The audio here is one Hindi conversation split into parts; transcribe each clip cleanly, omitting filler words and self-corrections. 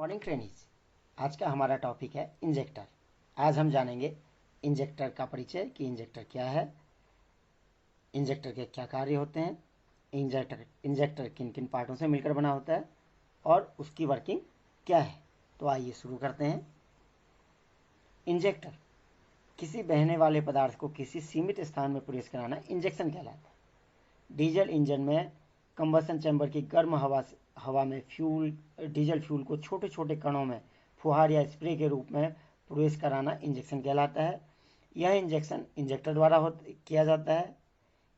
Morning trainees. आज का हमारा टॉपिक है इंजेक्टर। आज हम जानेंगे इंजेक्टर का परिचय कि इंजेक्टर क्या है, इंजेक्टर के क्या कार्य होते हैं, इंजेक्टर किन किन पार्टों से मिलकर बना होता है और उसकी वर्किंग क्या है। तो आइए शुरू करते हैं। इंजेक्टर किसी बहने वाले पदार्थ को किसी सीमित स्थान में प्रवेश कराना इंजेक्शन कहलाता है। डीजल इंजन में कंबसन चैम्बर की गर्म हवा में डीजल फ्यूल को छोटे छोटे कणों में फुहार या स्प्रे के रूप में प्रवेश कराना इंजेक्शन कहलाता है। यह इंजेक्शन इंजेक्टर द्वारा किया जाता है।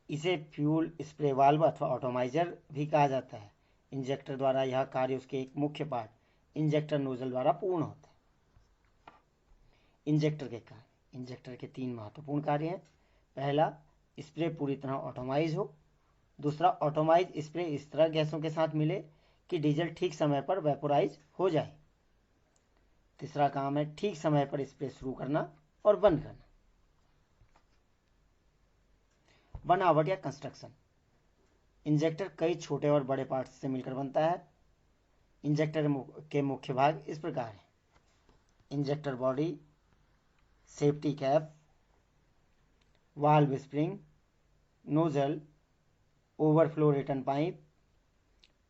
इसे फ्यूल स्प्रे वाल्व अथवा ऑटोमाइजर भी कहा जाता है। इंजेक्टर द्वारा यह कार्य उसके एक मुख्य पार्ट इंजेक्टर नोजल द्वारा पूर्ण होता है। इंजेक्टर के कार्य। इंजेक्टर के 3 महत्वपूर्ण कार्य हैं। पहला, स्प्रे पूरी तरह ऑटोमाइज हो। दूसरा, ऑटोमाइज स्प्रे इस तरह गैसों के साथ मिले कि डीजल ठीक समय पर वेपोराइज हो जाए। तीसरा काम है ठीक समय पर स्प्रे शुरू करना और बंद करना। बनावट या कंस्ट्रक्शन। इंजेक्टर कई छोटे और बड़े पार्ट्स से मिलकर बनता है। इंजेक्टर के मुख्य भाग इस प्रकार हैं: injector body, safety cap, valve spring, nozzle, overflow return pipe,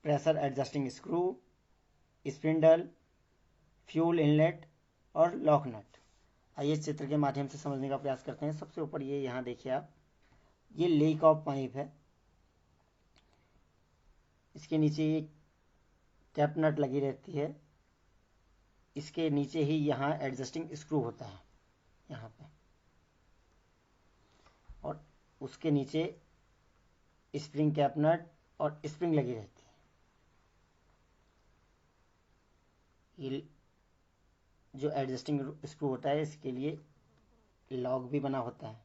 pressure adjusting screw, spindle, fuel inlet और लॉक नट। आइए चित्र के माध्यम से समझने का प्रयास करते हैं। सबसे ऊपर ये यहाँ देखिए आप, ये लीक ऑफ पाइप है। इसके नीचे ये कैप नट लगी रहती है। इसके नीचे ही यहाँ एडजस्टिंग स्क्रू होता है यहाँ पे, और उसके नीचे स्प्रिंग कैप नट और स्प्रिंग लगी रहती है। ये जो एडजस्टिंग स्क्रू होता है इसके लिए लॉक भी बना होता है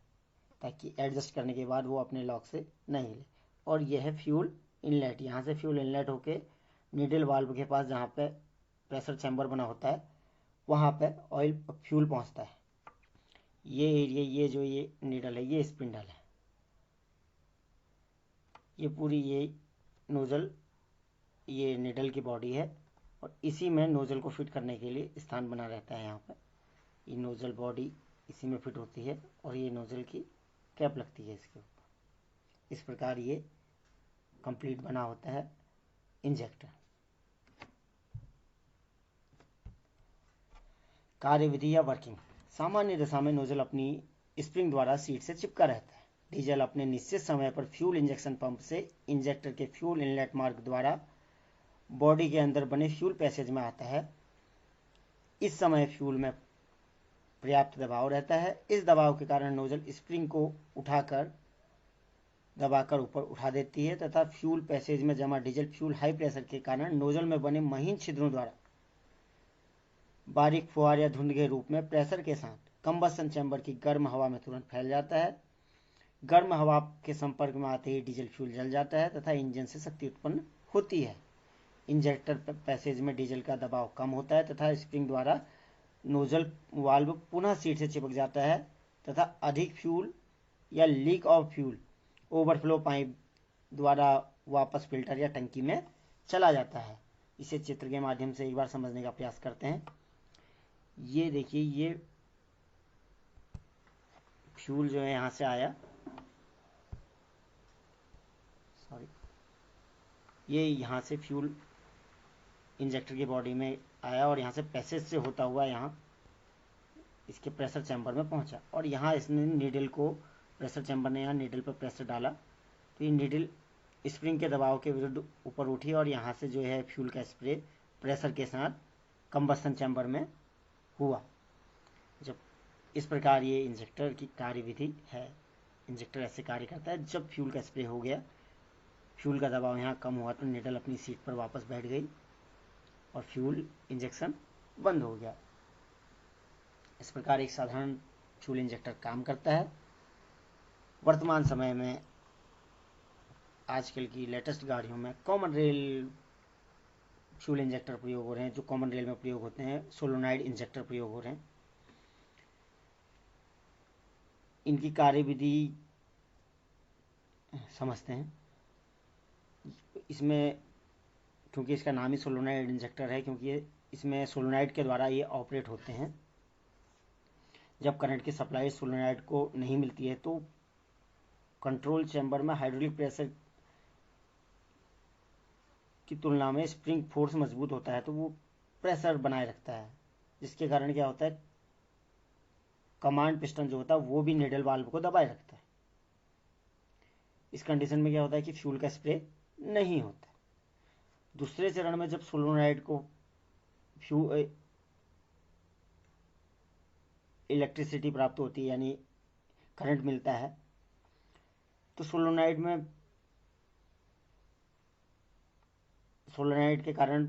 ताकि एडजस्ट करने के बाद वो अपने लॉक से नहीं हिले। और यह है फ्यूल इनलेट। यहाँ से फ्यूल इनलेट होके नीडल वाल्व के पास जहाँ पे प्रेशर चैम्बर बना होता है वहाँ पे ऑयल फ्यूल पहुँचता है। ये एरिया, ये जो ये नीडल है, ये स्पिंडल है। ये पूरी ये नोज़ल, ये नीडल की बॉडी है और इसी में नोज़ल को फिट करने के लिए स्थान बना रहता है। यहाँ पे ये नोज़ल बॉडी इसी में फिट होती है और ये नोज़ल की कैप लगती है इसके ऊपर। इस प्रकार ये कंप्लीट बना होता है इंजेक्टर। कार्यविधि या वर्किंग। सामान्य दशा में नोजल अपनी स्प्रिंग द्वारा सीट से चिपका रहता है। डीजल अपने निश्चित समय पर फ्यूल इंजेक्शन पंप से इंजेक्टर के फ्यूल इनलेट मार्ग द्वारा बॉडी के अंदर बने फ्यूल पैसेज में आता है। इस समय फ्यूल में पर्याप्त दबाव रहता है। इस दबाव के कारण नोजल स्प्रिंग को दबाकर ऊपर उठा देती है तथा फ्यूल पैसेज में जमा डीजल फ्यूल हाई प्रेशर के कारण नोजल में बने महीन छिद्रों द्वारा बारीक फुहार या धुंध के रूप में प्रेशर के साथ कंबसन चैम्बर की गर्म हवा में तुरंत फैल जाता है। गर्म हवा के संपर्क में आते ही डीजल फ्यूल जल जाता है तथा इंजन से शक्ति उत्पन्न होती है। इंजेक्टर पैसेज में डीजल का दबाव कम होता है तथा स्प्रिंग द्वारा नोजल वाल्व पुनः सीट से चिपक जाता है तथा अधिक फ्यूल या leak of fuel overflow pipe द्वारा वापस फिल्टर या टंकी में चला जाता है। इसे चित्र के माध्यम से एक बार समझने का प्रयास करते हैं। ये देखिए, ये फ्यूल जो है यहाँ से आया, सॉरी, ये यहाँ से फ्यूल इंजेक्टर की बॉडी में आया और यहाँ से पैसेज से होता हुआ यहाँ इसके प्रेशर चैम्बर में पहुँचा और यहाँ इसने नीडल को, प्रेशर चैम्बर ने यहाँ नीडल पर प्रेशर डाला तो ये नीडल स्प्रिंग के दबाव के विरुद्ध ऊपर उठी और यहाँ से जो है फ्यूल का स्प्रे प्रेशर के साथ कंबस्टन चैम्बर में हुआ। जब इस प्रकार ये इंजेक्टर की कार्यविधि है। इंजेक्टर ऐसे कार्य करता है, जब फ्यूल का स्प्रे हो गया, फ्यूल का दबाव यहाँ कम हुआ तो नीडल अपनी सीट पर वापस बैठ गई और फ्यूल इंजेक्शन बंद हो गया। इस प्रकार एक साधारण फ्यूल इंजेक्टर काम करता है। वर्तमान समय में आजकल की लेटेस्ट गाड़ियों में कॉमन रेल फ्यूल इंजेक्टर प्रयोग हो रहे हैं। जो कॉमन रेल में प्रयोग होते हैं सोलोनाइड इंजेक्टर प्रयोग हो रहे हैं। इनकी कार्यविधि समझते हैं। इसमें क्योंकि इसका नाम ही सोलोनाइड इंजेक्टर है, क्योंकि ये इसमें सोलेनॉइड के द्वारा ये ऑपरेट होते हैं। जब करंट की सप्लाई सोलेनॉइड को नहीं मिलती है तो कंट्रोल चैम्बर में हाइड्रोलिक प्रेशर की तुलना में स्प्रिंग फोर्स मजबूत होता है, तो वो प्रेशर बनाए रखता है, जिसके कारण क्या होता है, कमांड पिस्टन जो होता है वो भी नीडल वाल्व को दबाए रखता है। इस कंडीशन में क्या होता है कि फ्यूल का स्प्रे नहीं होता। दूसरे चरण में जब सोलेनॉइड को इलेक्ट्रिसिटी प्राप्त होती है, यानी करंट मिलता है, तो सोलेनॉइड के कारण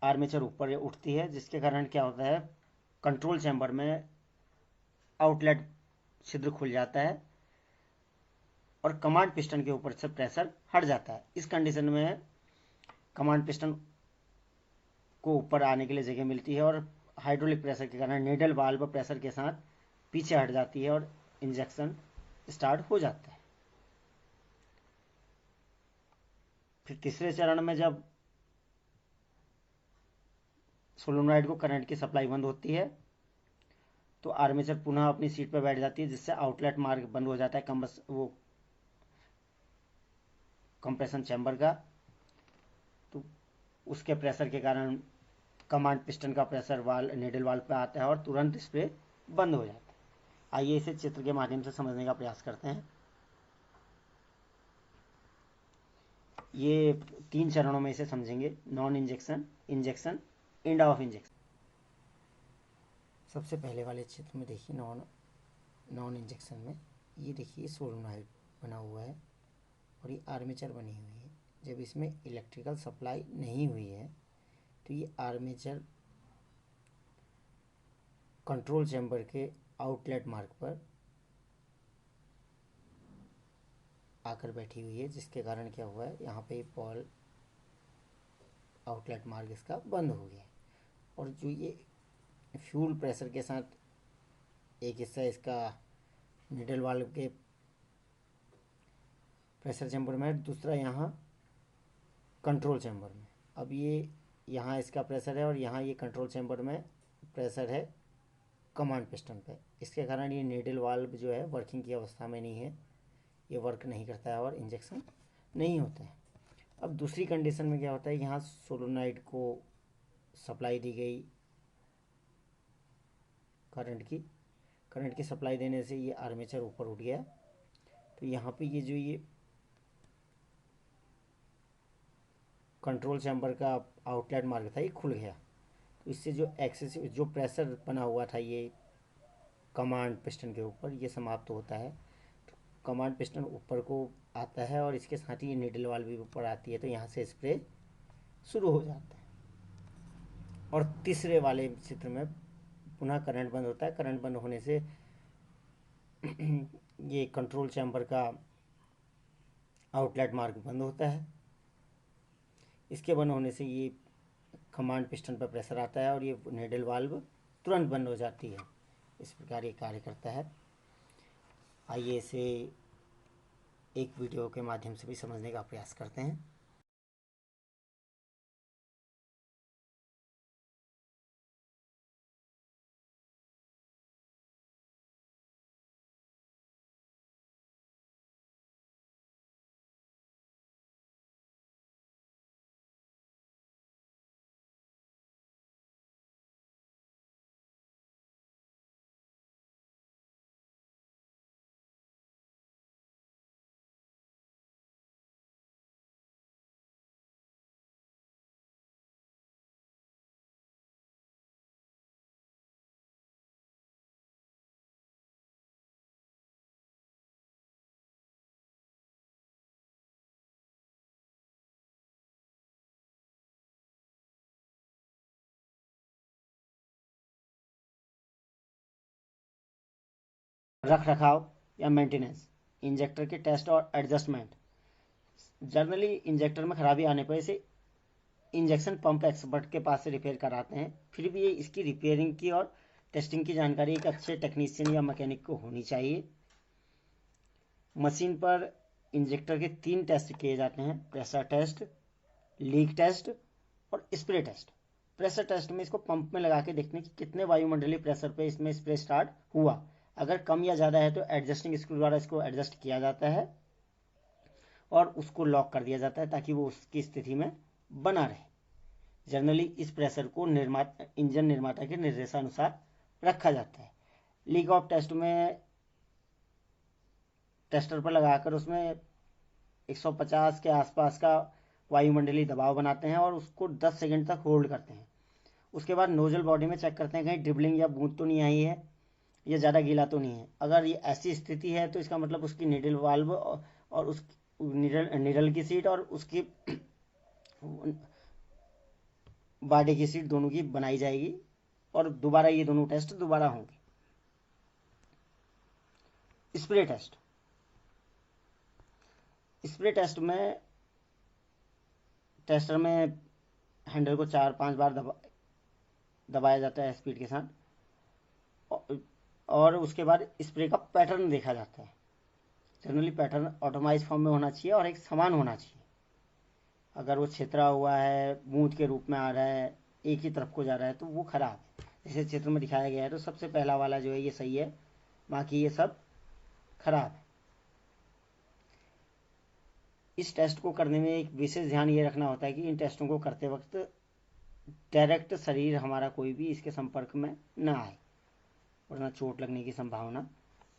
आर्मेचर ऊपर उठती है, जिसके कारण क्या होता है, कंट्रोल चैम्बर में आउटलेट छिद्र खुल जाता है और कमांड पिस्टन के ऊपर से प्रेशर हट जाता है। इस कंडीशन में कमांड पिस्टन को ऊपर आने के लिए जगह मिलती है और हाइड्रोलिक प्रेशर के कारण नीडल वाल्व प्रेशर के साथ पीछे हट जाती है और इंजेक्शन स्टार्ट हो जाता है। फिर तीसरे चरण में जब सोलेनॉइड को करंट की सप्लाई बंद होती है तो आर्मेचर पुनः अपनी सीट पर बैठ जाती है, जिससे आउटलेट मार्ग बंद हो जाता है कंप्रेशन चैम्बर का। तो उसके प्रेशर के कारण कमांड पिस्टन का प्रेशर नीडल वाल्व पे आता है और तुरंत स्प्रे बंद हो जाता है। आइए इसे चित्र के माध्यम से समझने का प्रयास करते हैं। ये 3 चरणों में इसे समझेंगे, non injection, injection, end of injection. सबसे पहले वाले चित्र में देखिए, नॉन इंजेक्शन में ये देखिए सोलेनॉइड बना हुआ है और ये आर्मेचर बनी हुई है। जब इसमें इलेक्ट्रिकल सप्लाई नहीं हुई है तो ये आर्मेचर कंट्रोल चैम्बर के आउटलेट मार्ग पर आकर बैठी हुई है, जिसके कारण क्या हुआ है, यहाँ पे पॉल आउटलेट मार्ग इसका बंद हो गया है। और जो ये फ्यूल प्रेशर के साथ एक हिस्सा इसका निडल वाल्व के प्रेशर चैम्बर में है, दूसरा यहाँ कंट्रोल चैम्बर में। अब ये यहाँ इसका प्रेशर है और यहाँ ये कंट्रोल चैम्बर में प्रेशर है कमांड पिस्टन पे। इसके कारण ये नीडल वाल्व जो है वर्किंग की अवस्था में नहीं है, ये वर्क नहीं करता है और इंजेक्शन नहीं होता है। अब दूसरी कंडीशन में क्या होता है, यहाँ सोलेनॉइड को सप्लाई दी गई करंट की सप्लाई देने से ये आर्मेचर ऊपर उठ गया, तो यहाँ पे ये कंट्रोल चैम्बर का आउटलेट मार्ग था ये खुल गया। तो इससे जो एक्सेसिव जो प्रेशर बना हुआ था ये कमांड पिस्टन के ऊपर, ये समाप्त होता है। तो कमांड पिस्टन ऊपर को आता है और इसके साथ ही ये नीडल वाल्व भी ऊपर आती है, तो यहाँ से स्प्रे शुरू हो जाता है। और तीसरे वाले चित्र में पुनः करंट बंद होता है। करंट बंद होने से ये कंट्रोल चैम्बर का आउटलेट मार्ग बंद होता है। इसके बंद होने से ये कमांड पिस्टन पर प्रेशर आता है और ये नीडल वाल्व तुरंत बंद हो जाती है। इस प्रकार ये कार्य करता है। आइए इसे एक वीडियो के माध्यम से भी समझने का प्रयास करते हैं। रख रखाव या मेंटेनेंस, इंजेक्टर के टेस्ट और एडजस्टमेंट। जनरली इंजेक्टर में खराबी आने पर इसे इंजेक्शन पंप एक्सपर्ट के पास से रिपेयर कराते हैं। फिर भी इसकी रिपेयरिंग की और टेस्टिंग की जानकारी एक अच्छे टेक्नीशियन या मैकेनिक को होनी चाहिए। मशीन पर इंजेक्टर के 3 टेस्ट किए जाते हैं, प्रेशर टेस्ट, लीक टेस्ट और स्प्रे टेस्ट। प्रेशर टेस्ट में इसको पंप में लगा के देखने की कितने वायुमंडलीय प्रेशर पे इसमें स्प्रे स्टार्ट हुआ। अगर कम या ज़्यादा है तो एडजस्टिंग स्क्रू द्वारा इसको एडजस्ट किया जाता है और उसको लॉक कर दिया जाता है ताकि वो उसकी स्थिति में बना रहे। जनरली इस प्रेशर को इंजन निर्माता के निर्देशानुसार रखा जाता है। लीक ऑफ टेस्ट में टेस्टर पर लगाकर उसमें 150 के आसपास का वायुमंडलीय दबाव बनाते हैं और उसको 10 सेकंड तक होल्ड करते हैं। उसके बाद नोजल बॉडी में चेक करते हैं कहीं ड्रिबलिंग या बूंद तो नहीं आई है या ज़्यादा गीला तो नहीं है। अगर ये ऐसी स्थिति है तो इसका मतलब उसकी निडल वाल्व और उस निडल की सीट और उसकी बॉडी की सीट दोनों की बनाई जाएगी और दोबारा ये दोनों टेस्ट दोबारा होंगे। Spray test. स्प्रे टेस्ट में टेस्टर में हैंडल को 4-5 बार दबाया जाता है स्पीड के साथ और उसके बाद स्प्रे का पैटर्न देखा जाता है। जनरली पैटर्न ऑटोमाइज फॉर्म में होना चाहिए और एक समान होना चाहिए। अगर वो छितरा हुआ है, बूंद के रूप में आ रहा है, एक ही तरफ को जा रहा है तो वो खराब है। जैसे चित्र में दिखाया गया है तो सबसे पहला वाला जो है ये सही है, बाकी ये सब खराब है। इस टेस्ट को करने में एक विशेष ध्यान ये रखना होता है कि इन टेस्टों को करते वक्त डायरेक्ट शरीर हमारा कोई भी इसके संपर्क में ना आए, वरना चोट लगने की संभावना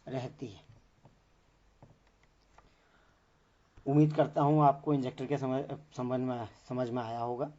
रहती है। उम्मीद करता हूँ आपको इंजेक्टर के समझ में आया होगा।